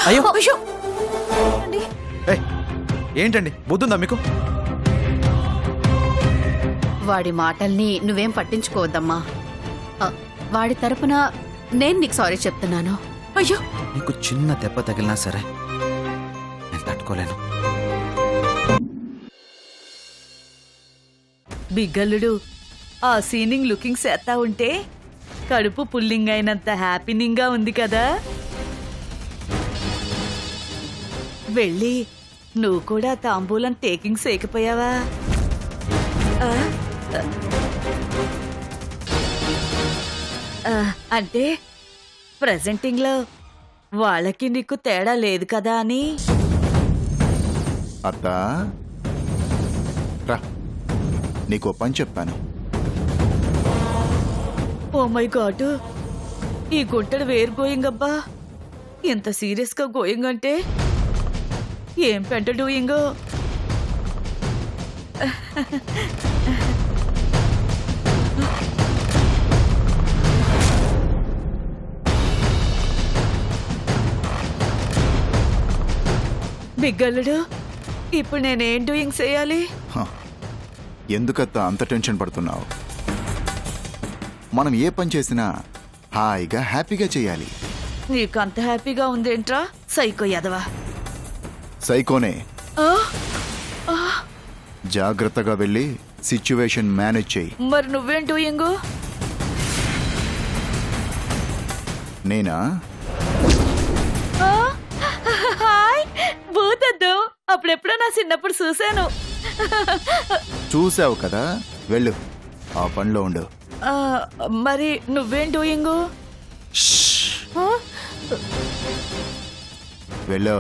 అయ్యో ఏంటండి బుద్ధుందా మీకు? వాడి మాటల్ని నువ్వేం పట్టించుకోవద్దమ్మా. వాడి తరపున నేను నీకు సారీ చెప్తున్నాను. అయ్యో నీకు చిన్న దెబ్బ తగిలినా సరే నేను తట్టుకోలేను. బిగ్గల్లుడు ఆ సీనింగ్ లుకింగ్ చేస్తా ఉంటే కడుపు పుల్లింగ్ అయినంత హ్యాపీనింగ్ గా ఉంది కదా. వెళ్ళి నువ్వు కూడా తాంబూలం టేకింగ్ సేకపోయావా? అంటే ప్రెజెంటింగ్ లో వాళ్ళకి నీకు తేడా లేదు కదా అని. అత్తా రా, నీకు పని చెప్తాను. ఓ మై గాడ్, ఈ గుంటడు వేరు గోయింగ్ అబ్బా. ఇంత సీరియస్ గా గోయింగ్ అంటే ఏం పెంట డూయింగో. బిగ్గల్లుడు, ఇప్పుడు నేనేం డూయింగ్ చేయాలి? ఎందుకత్తా అంత టెన్షన్ పడుతున్నావు? మనం ఏ పని చేసినా హాయిగా హ్యాపీగా చేయాలి. నీకంత హ్యాపీగా ఉందేంట్రా సైకో యదవా? సైకోనే. జాగ్రత్తగా వెళ్ళి సిచ్యువేషన్ మేనేజ్ చేయి. మరి నువ్వేం డూయింగు? నేనా? హాయ్ భూతద్దు, అప్పుడెప్పుడో నా చిన్నప్పుడు చూశాను. చూసావు కదా, వెళ్ళు ఆ పనిలో ఉండు. మరి నువ్వేం డూయింగు? వెళ్ళు.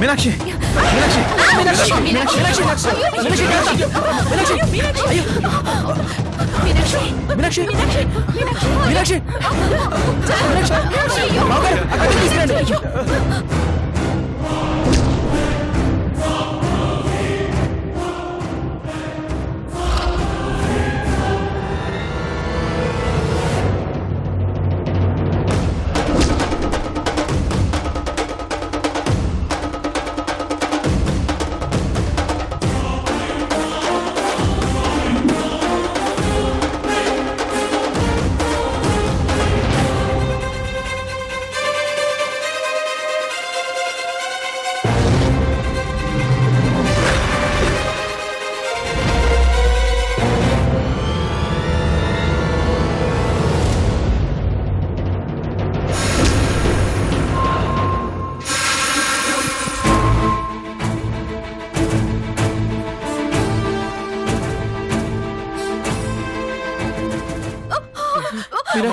మీనాక్షి మీనాక్షి మీనాక్షి మీనాక్షి మీనాక్షి మీనాక్షి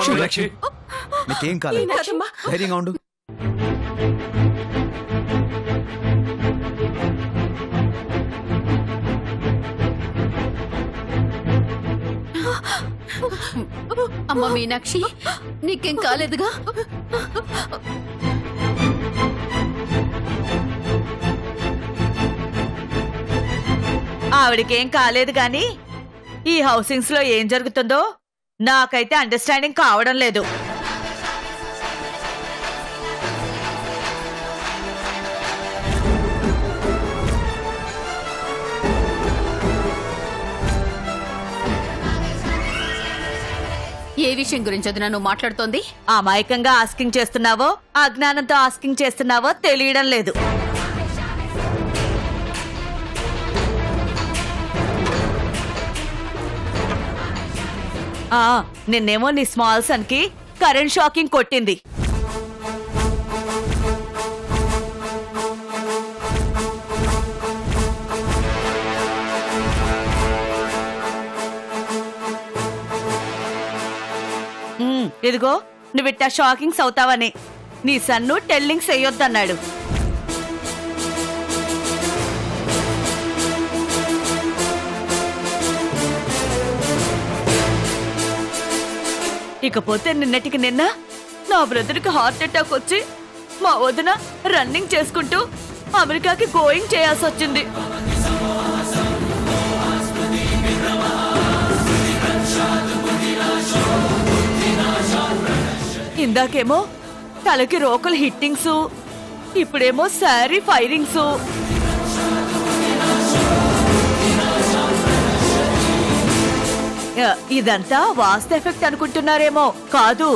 మీనాక్షి, నీకేం కాలేదు, ధైర్యంగా ఉండు. అమ్మ మీనాక్షి, నీకేం కాలేదుగా? ఆవిడకేం కాలేదు గాని ఈ హౌసింగ్స్ లో ఏం జరుగుతుందో నాకైతే అండర్స్టాండింగ్ కావడం లేదు. ఏ విషయం గురించి వదినా నువ్వు మాట్లాడుతోంది? అమాయకంగా ఆస్కింగ్ చేస్తున్నావో అజ్ఞానంతో ఆస్కింగ్ చేస్తున్నావో తెలియడం లేదు. నిన్నేమో నీ స్మాల్ సన్ కి కరెంట్ షాకింగ్ కొట్టింది. ఇదిగో నువ్విట్టా షాకింగ్స్ అవుతావని నీ సన్ను టెల్లింగ్స్ చెయ్యొద్దన్నాడు. ఇకపోతే నిన్నటికి నిన్న నా బ్రదర్కి హార్ట్ అటాక్ వచ్చి మా వదిన రన్నింగ్ చేసుకుంటూ అమెరికాకి గోయింగ్ చేయాల్సి వచ్చింది. ఇందాకేమో తలకి రోకల్ హిట్టింగ్స్, ఇప్పుడేమో శారీ ఫైరింగ్స్. ఇదంతా వాస్తు ఎఫెక్ట్ అనుకుంటున్నారేమో. కాదు,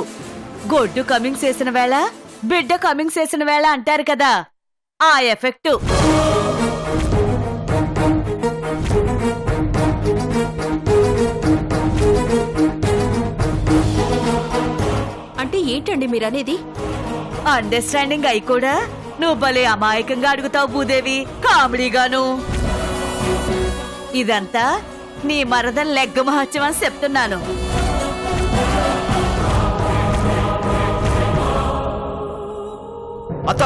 గొడ్డు కమింగ్ చేసిన వేళ బిడ్డ కమింగ్ చేసిన వేళ అంటారు కదా, ఆ ఎఫెక్ట్. అంటే ఏంటండి మీరనేది? అండర్స్టాండింగ్ అయి కూడా నువ్వు భలే అమాయకంగా అడుగుతావు భూదేవి, కామెడీగాను. ఇదంతా నీ మరదం లెగ్గ మహత్యం అని చెప్తున్నాను. అత్త,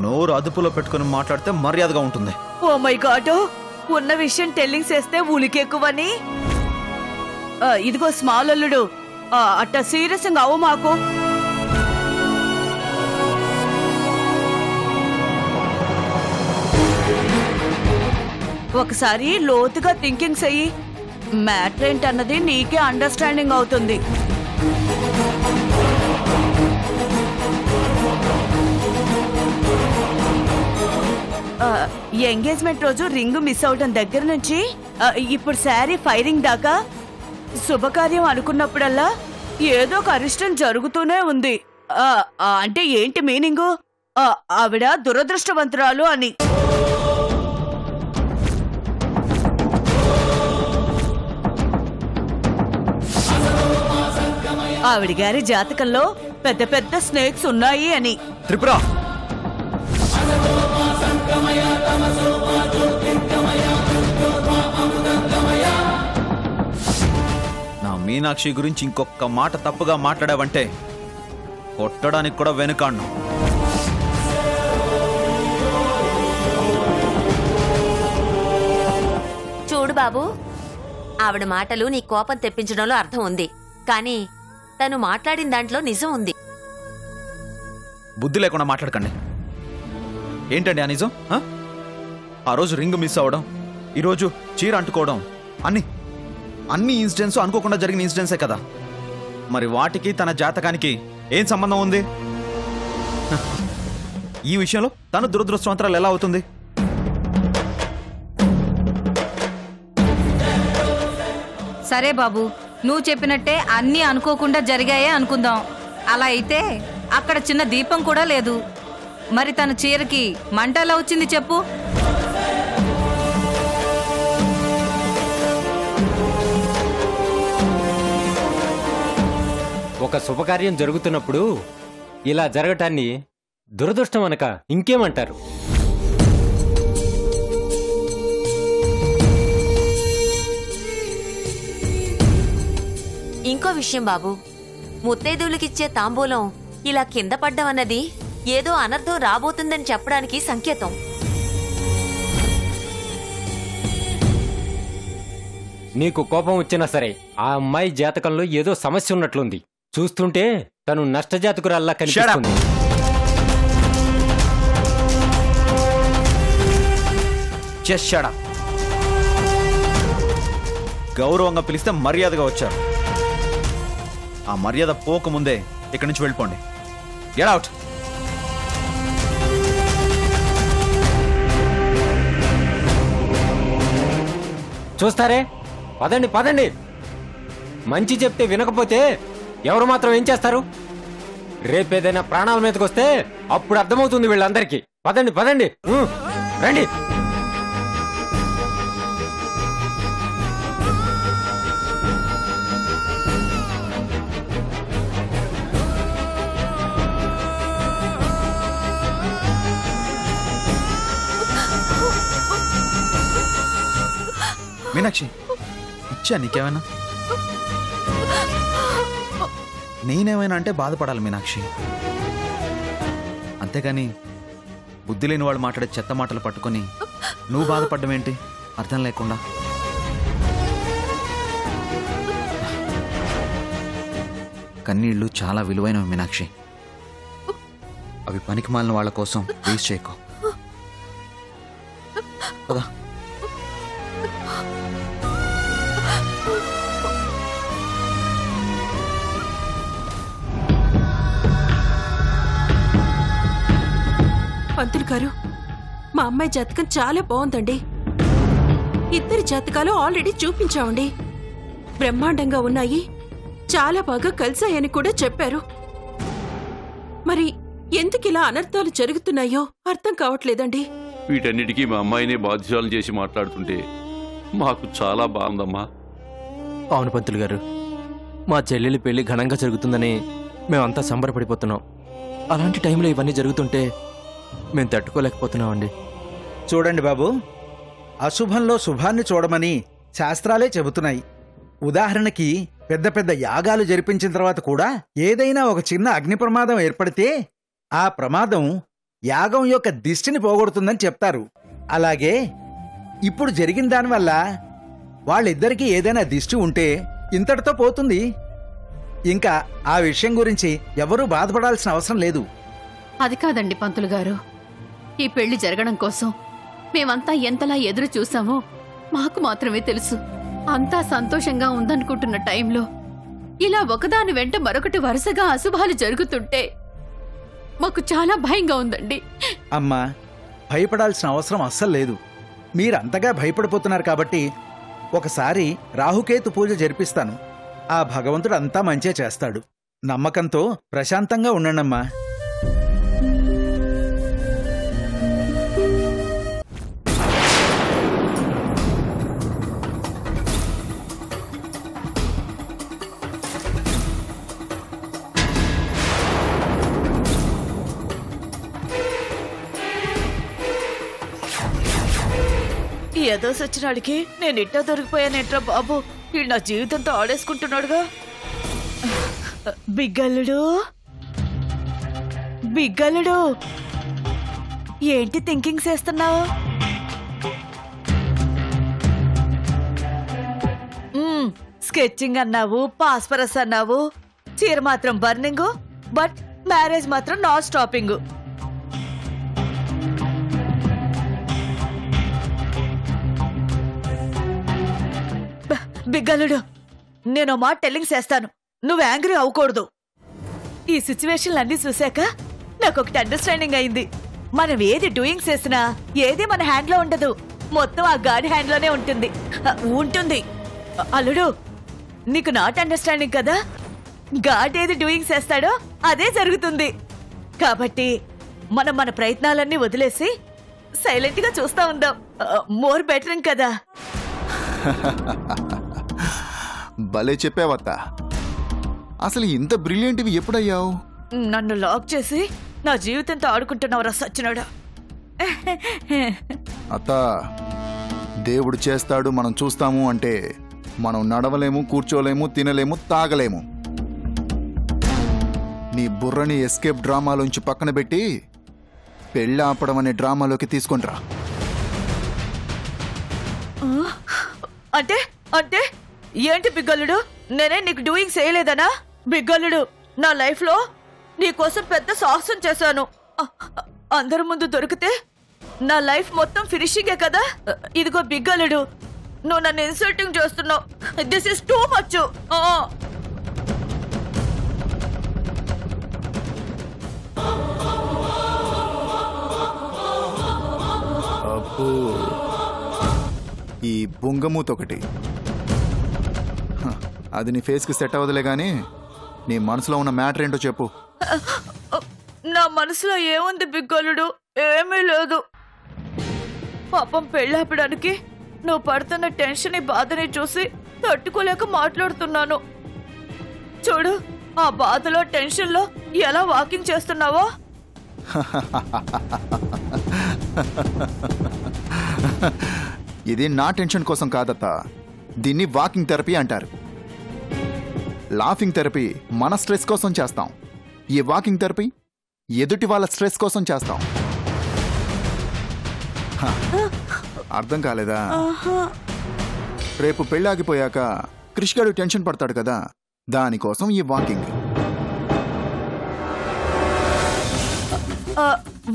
నోరు అదుపులో పెట్టుకుని మాట్లాడితే మర్యాదగా ఉంటుంది. ఓ మై గాడ్, ఉన్న విషయం టెల్లింగ్ చేస్తే ఉలికెక్కువని. ఇదిగో స్మాల్ అల్లుడు, అట్ట సీరియస్ అవు మాకు. ఒకసారి లోతుగా థింకింగ్ చెయ్యి. మ్యాటర్ ఏంటన్నది నీకే అండర్స్టాండింగ్ అవుతుంది. ఎంగేజ్మెంట్ రోజు రింగు మిస్ అవడం దగ్గర నుంచి ఇప్పుడు శారీ ఫైరింగ్ దాకా శుభకార్యం అనుకున్నప్పుడల్లా ఏదో ఒక అరిష్టం జరుగుతూనే ఉంది. అంటే ఏంటి మీనింగు? ఆవిడ దురదృష్టవంతురాలు అని. ఆవిడ గారి జాతకంలో పెద్ద పెద్ద స్నేక్స్ ఉన్నాయి అని. త్రిపుర, నా మీనాక్షి గురించి ఇంకొక మాట తప్పుగా మాట్లాడావంటే కొట్టడానికి కూడా వెనుకాడ్ను. చూడు బాబు, ఆవిడ మాటలు నీ కోపం తెప్పించడంలో అర్థం ఉంది, కానీ తను మాట్లాడిన దాంట్లో నిజం ఉంది. బుద్ధి లేకుండా మాట్లాడకండి. ఏంటండి ఆ నిజం? ఆ రోజు రింగ్ మిస్ అవ్వడం, ఈరోజు చీర అంటుకోవడం, అన్ని ఇన్సిడెంట్స్ అనుకోకుండా జరిగిన ఇన్సిడెంట్సే కదా. మరి వాటికి తన జాతకానికి ఏం సంబంధం ఉంది? ఈ విషయంలో తను దురదృష్టవంతరాలు ఎలా అవుతుంది? సరే బాబు, నువ్వు చెప్పినట్టే అన్నీ అనుకోకుండా జరిగాయే అనుకుందాం. అలా అయితే అక్కడ చిన్న దీపం కూడా లేదు. మరి తన చీరకి మంట ఎలా వచ్చింది చెప్పు? ఒక శుభకార్యం జరుగుతున్నప్పుడు ఇలా జరగటాన్ని దురదృష్టం అనక ఇంకేమంటారు? ఇంకో విషయం బాబు, ముత్తైదువులకిచ్చే తాంబూలం ఇలా కింద పడ్డం అన్నది ఏదో అనర్థం రాబోతుందని చెప్పడానికి సంకేతం. నీకు కోపం వచ్చినా సరే ఆ అమ్మాయి జాతకంలో ఏదో సమస్య ఉన్నట్లుంది. చూస్తుంటే తను నష్టజాతకురాల్లా కనిపిస్తుంది. Just shut up. గౌరవంగా పిలిస్తే మర్యాదగా వచ్చారు. ఆ మర్యాద పోకముందే ఇక్కడి నుంచి వెళ్ళిపోండి. Get out. చూస్తారే, పదండి పదండి. మంచి చెప్తే వినకపోతే ఎవరు మాత్రం ఏం చేస్తారు? రేపేదైనా ప్రాణాల మీదకి వస్తే అప్పుడు అర్థమవుతుంది వీళ్ళందరికీ. పదండి పదండి, రండి. మీనాక్షి, ఇచ్చా నీకేమైనా? నేనేమైనా అంటే బాధపడాలి మీనాక్షి, అంతేగాని బుద్ధి లేని వాళ్ళు మాట్లాడే చెత్త మాటలు పట్టుకొని నువ్వు బాధపడ్డం ఏంటి అర్థం లేకుండా? కన్నీళ్లు చాలా విలువైనవి మీనాక్షి. అవి పనికి మాలిన వాళ్ళ కోసం వేస్ట్ చేయకు. కదా పంతులు గారు, మా అమ్మాయి జాతకం చాలా బాగుందండి. ఇద్దరి జాతకాలు ఆల్రెడీ చూపించామండి. బ్రహ్మాండంగా ఉన్నాయి, చాలా బాగా కలిసాయని కూడా చెప్పారు. మరి ఎందుకు ఇలా అనర్థాలు జరుగుతున్నాయో అర్థం కావట్లేదండి. వీటన్నిటికీ మా అమ్మాయినే బాధ్యురాలు చేసి మాట్లాడుతుంటే మాకు చాలా బాగుందమ్మా. అవును పంతులు గారు, మా చెల్లెలి పెళ్లి ఘనంగా జరుగుతుందని మేమంతా సంబరపడిపోతున్నాం. అలాంటి టైంలో ఇవన్నీ జరుగుతుంటే మేము తట్టుకోలేకపోతున్నామండి. చూడండి బాబు, అశుభంలో శుభాన్ని చూడమని శాస్త్రాలే చెబుతున్నాయి. ఉదాహరణకి పెద్ద పెద్ద యాగాలు జరిపించిన తర్వాత కూడా ఏదైనా ఒక చిన్న అగ్ని ప్రమాదం ఏర్పడితే ఆ ప్రమాదం యాగం యొక్క దిష్టిని పోగొడుతుందని చెప్తారు. అలాగే ఇప్పుడు జరిగిన దానివల్ల వాళ్ళిద్దరికీ ఏదైనా దిష్టి ఉంటే ఇంతటితో పోతుంది. ఇంకా ఆ విషయం గురించి ఎవరూ బాధపడాల్సిన అవసరం లేదు. అది కాదండి పంతులు గారు, ఈ పెళ్లి జరగడం కోసం మేమంతా ఎంతలా ఎదురు చూసామో మాకు మాత్రమే తెలుసు. అంతా సంతోషంగా ఉందనుకుంటున్న టైంలో ఇలా ఒకదాని వెంట మరొకటి వరుసగా అశుభాలు జరుగుతుంటే మాకు చాలా భయంగా ఉందండి. అమ్మా, భయపడాల్సిన అవసరం అస్సలు లేదు. మీరంతగా భయపడిపోతున్నారు కాబట్టి ఒకసారి రాహుకేతు పూజ జరిపిస్తాను. ఆ భగవంతుడు అంతా మంచే చేస్తాడు. నమ్మకంతో ప్రశాంతంగా ఉండండమ్మా. ఏదో సచ్చినాడికి నేను ఇట్టా దొరికిపోయానేట్రా బాబు. వీడు నా జీవితంతో ఆడేసుకుంటున్నాడుగా. బిగ్గల్లుడు, బిగ్గల్లుడు, ఏంటి థింకింగ్ చేస్తున్నావు? స్కెచింగ్ అన్నావు, పాస్పరస్ అన్నావు, చీర మాత్రం బర్నింగ్, బట్ మ్యారేజ్ మాత్రం నాన్ స్టాపింగ్. బిగ్గలుడు, నేను మాట టెల్లింగ్ చేస్తాను, నువ్వు యాంగ్రీ అవ్వకూడదు. ఈ సిచ్యువేషన్లు అన్ని చూశాక నాకు ఒకటి అండర్స్టాండింగ్ అయింది. మనం ఏది డూయింగ్ చేసినా ఏది మన హ్యాండ్ లో ఉండదు, మొత్తం ఆ గాడి హ్యాండ్ లోనే ఉంటుంది. అల్లుడు, నీకు నాట్ అండర్స్టాండింగ్ కదా. గాడ్ ఏది డూయింగ్ చేస్తాడో అదే జరుగుతుంది. కాబట్టి మనం మన ప్రయత్నాలన్నీ వదిలేసి సైలెంట్ గా చూస్తా ఉందాం. మోర్ బెటరింగ్ కదా. భలే చెప్పావత్త. అసలు ఇంత బ్రిలియంట్వి ఎప్పుడయ్యావు? నన్ను లాక్ చేసి నా జీవితంతో ఆడుకుంటున్నావురా సచ్చినాడా. అత్త, దేవుడు చేస్తాడు మనం చూస్తాము అంటే మనం నడవలేము, కూర్చోలేము, తినలేము, తాగలేము. నీ బుర్రని ఎస్కేప్ డ్రామాలోంచి పక్కన పెట్టి పెళ్ళి ఆపడం అనే డ్రామాలోకి తీసుకుంట్రా. అంటే అంటే ఏంటి బిగ్గలుడు? నేనే నీకు డూయింగ్ చేయలేదనా? బిగ్గలుడు, నా లైఫ్ లో నీకోసం పెద్ద సాహసం చేశాను. అందరి ముందు దొరికితే నా లైఫ్ మొత్తం ఫినిషింగే కదా. ఇదిగో బిగ్గలుడు, నువ్వు నన్ను ఇన్సల్టింగ్ చేస్తున్నావు. This is too much. అబ్బో, ఈ బొంగమూతొకటి అది నీ ఫేస్కి సెట్ అవ్వదులే కానీ నీ మనసులో ఉన్న మ్యాటర్ ఏంటో చెప్పు. నా మనసులో ఏముంది బిగ్గలుడు? ఏమీ లేదు. పాపం పెళ్ళాపడానికి నువ్వు పడుతున్న టెన్షన్, బాధని చూసి తట్టుకోలేక మాట్లాడుతున్నాను. చూడు, ఆ బాధలో టెన్షన్లో ఎలా వాకింగ్ చేస్తున్నావో. ఇది నా టెన్షన్ కోసం కాదత్తా, దీన్ని వాకింగ్ థెరపీ అంటారు. లాఫింగ్ థెరపీ మన స్ట్రెస్ కోసం చేస్తాం. ఈ వాకింగ్ థెరపీ ఎదుటి వాళ్ళ స్ట్రెస్ కోసం చేస్తాం. అర్థం కాలేదా? రేపు పెళ్ళాగిపోయాక క్రిష్ గారు టెన్షన్ పడతాడు కదా, దానికోసం ఈ వాకింగ్.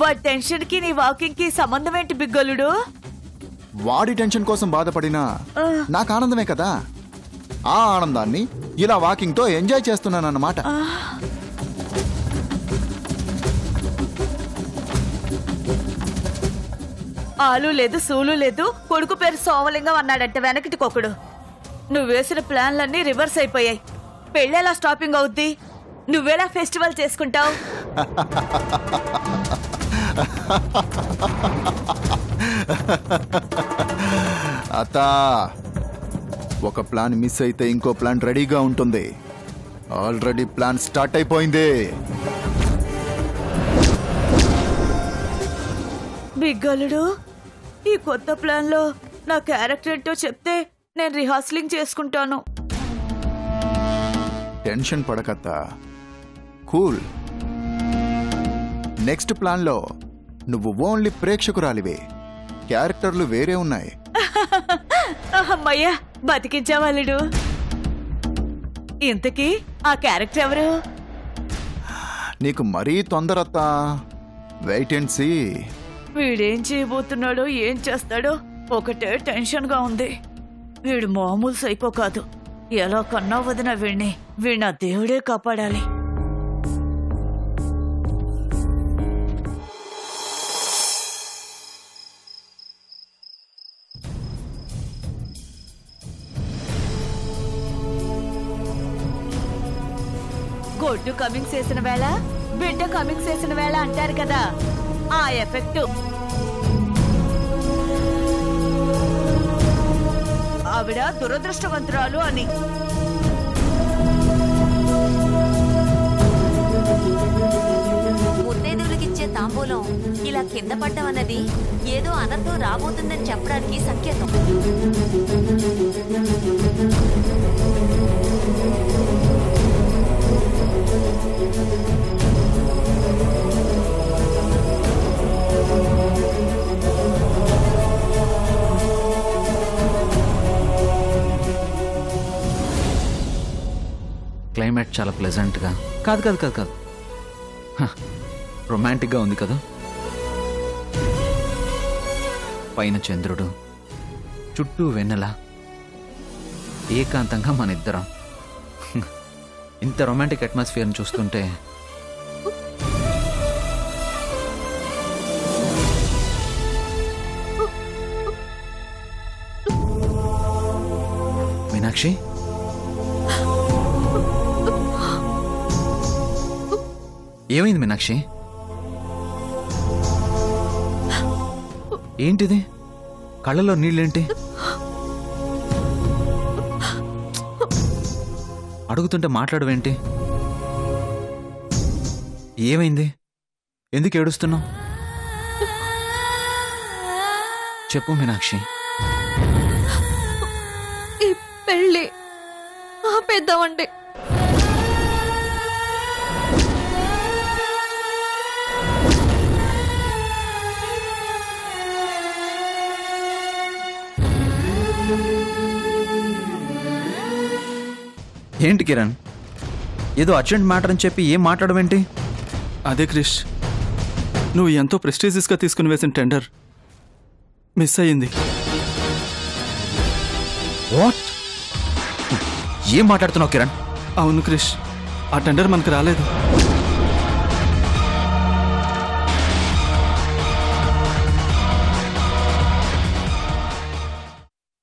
వాడి టెన్షన్ కి నీ వాకింగ్ కి సంబంధం ఏంటి బిగ్గలుడు? వాడి టెన్షన్ కోసం బాధపడినా నాకు ఆనందమే కదా. ఆ ఆనందాన్ని ఇలా వాకింగ్ తో ఎంజాయ్ చేస్తున్నానన్నమాట. ఆలు లేదు, సూలు లేదు, కొడుకు పేరు సోమలింగం అన్నాడంటే వెనకటికొకడు. నువ్వు వేసిన ప్లాన్లన్నీ రివర్స్ అయిపోయాయి. పెళ్ళెలా స్టాపింగ్ అవుద్ది? నువ్వెలా ఫెస్టివల్ చేసుకుంటావు? అత్తా, ఒక ప్లాన్ మిస్ అయితే ఇంకో ప్లాన్ రెడీగా ఉంటుంది. ఆల్రెడీ ప్లాన్ స్టార్ట్ అయిపోయింది. బిగ్గలుడు, ఈ కొత్త ప్లాన్ లో నా క్యారెక్టర్ ఏంటో చెప్తే నేను రిహార్సలింగ్ చేసుకుంటాను. టెన్షన్ పడకత్తా, కూల్. నెక్స్ట్ ప్లాన్ లో నువ్వు ఓన్లీ ప్రేక్షకురాలివే, క్యారెక్టర్లు వేరే ఉన్నాయి. అమ్మయ్యా, బతికించావాలుడు. ఇంతకీ ఆ క్యారెక్టర్ ఎవరు? నీకు మరీ తొందరత్తా, వెయిట్ అండ్ సీ. వీడేం చేయబోతున్నాడో, ఏం చేస్తాడో ఒకటే టెన్షన్ గా ఉంది. వీడు మామూలు సైకో కాదు. ఎలా కన్నా వదిన వీణ్ణి వీణ దేవుడే కాపాడాలి. గొడ్డు కమింగ్ చేసిన వేళ బిడ్డ కమింగ్ చేసిన వేళ అంటారు కదా, ఆ ఎఫెక్ట్. ఆవిడ దురదృష్టవంతురాలు అని. ముత్తైదువులకిచ్చే తాంబూలం ఇలా కింద పడ్డమన్నది ఏదో అనర్థం రాబోతుందని చెప్పడానికి సంకేతం. క్లైమేట్ చాలా ప్లెజెంట్గా, కాదు కాదు కాదు కాదు రొమాంటిక్గా ఉంది కదా. పైన చంద్రుడు, చుట్టూ వెన్నెల, ఏకాంతంగా మన ఇద్దరం. ఇంత రొమాంటిక్ అట్మాస్ఫియర్ని చూస్తుంటే మీనాక్షి, ఏమైంది మీనాక్షి? ఏంటిది? కళ్ళలో నీళ్ళేంటి? అడుగుతుంటే మాట్లాడవేంటి? ఏమైంది? ఎందుకు ఏడుస్తున్నావు? చెప్పు మీనాక్షి. ఈ పెళ్ళి ఆపేద్దామండి. ఏంటి కిరణ్, ఏదో అర్జెంట్ మ్యాటర్ అని చెప్పి ఏం మాట్లాడడం ఏంటి? అదే క్రిష్, నువ్వు ఎంతో ప్రెస్టీజియస్గా తీసుకుని వేసిన టెండర్ మిస్ అయ్యింది. వాట్? ఏం మాట్లాడుతున్నావు కిరణ్? అవును క్రిష్, ఆ టెండర్ మనకు రాలేదు.